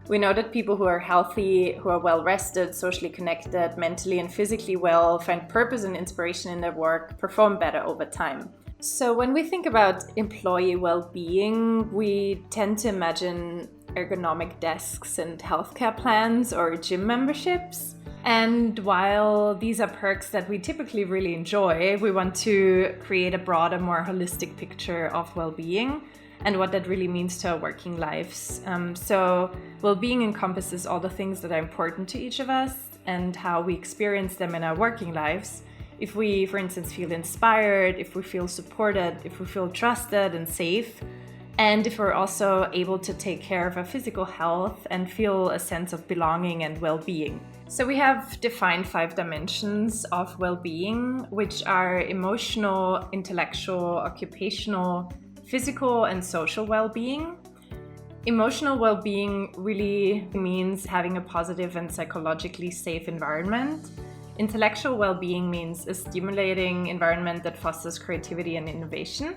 We know that people who are healthy, who are well rested, socially connected, mentally and physically well, find purpose and inspiration in their work, perform better over time. So when we think about employee well-being, we tend to imagine ergonomic desks and healthcare plans or gym memberships. And while these are perks that we typically really enjoy, we want to create a broader, more holistic picture of well-being and what that really means to our working lives. So well-being encompasses all the things that are important to each of us and how we experience them in our working lives. If we, for instance, feel inspired, if we feel supported, if we feel trusted and safe, and if we're also able to take care of our physical health and feel a sense of belonging and well-being. So we have defined 5 dimensions of well-being, which are emotional, intellectual, occupational, physical, and social well-being. Emotional well-being really means having a positive and psychologically safe environment. Intellectual well-being means a stimulating environment that fosters creativity and innovation.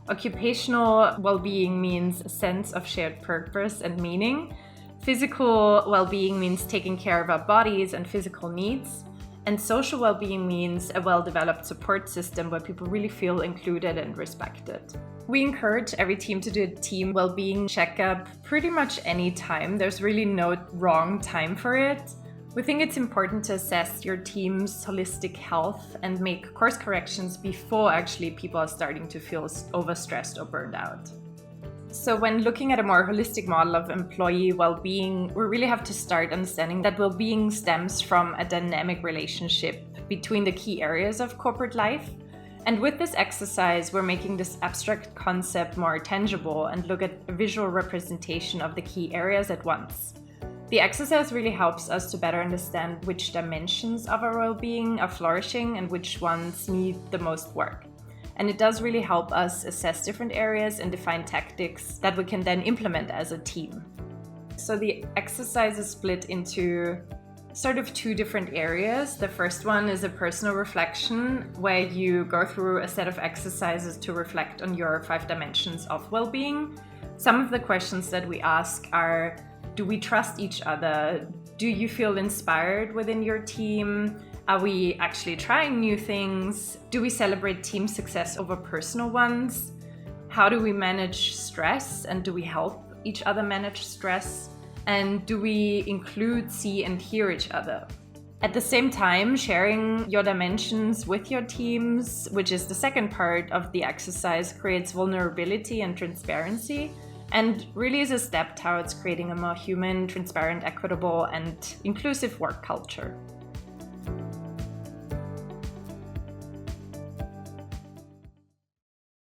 Occupational well-being means a sense of shared purpose and meaning. Physical well-being means taking care of our bodies and physical needs. And social well-being means a well-developed support system where people really feel included and respected. We encourage every team to do a team well-being checkup pretty much any time. There's really no wrong time for it. We think it's important to assess your team's holistic health and make course corrections before actually people are starting to feel overstressed or burned out. So when looking at a more holistic model of employee well-being, we really have to start understanding that well-being stems from a dynamic relationship between the key areas of corporate life. And with this exercise, we're making this abstract concept more tangible and look at a visual representation of the key areas at once. The exercise really helps us to better understand which dimensions of our well-being are flourishing and which ones need the most work. And it does really help us assess different areas and define tactics that we can then implement as a team. So the exercise is split into sort of 2 different areas. The first one is a personal reflection, where you go through a set of exercises to reflect on your 5 dimensions of well-being. Some of the questions that we ask are, do we trust each other? Do you feel inspired within your team? Are we actually trying new things? Do we celebrate team success over personal ones? How do we manage stress, and do we help each other manage stress? And do we include, see, and hear each other? At the same time, sharing your dimensions with your teams, which is the second part of the exercise, creates vulnerability and transparency, and really is a step towards creating a more human, transparent, equitable, and inclusive work culture.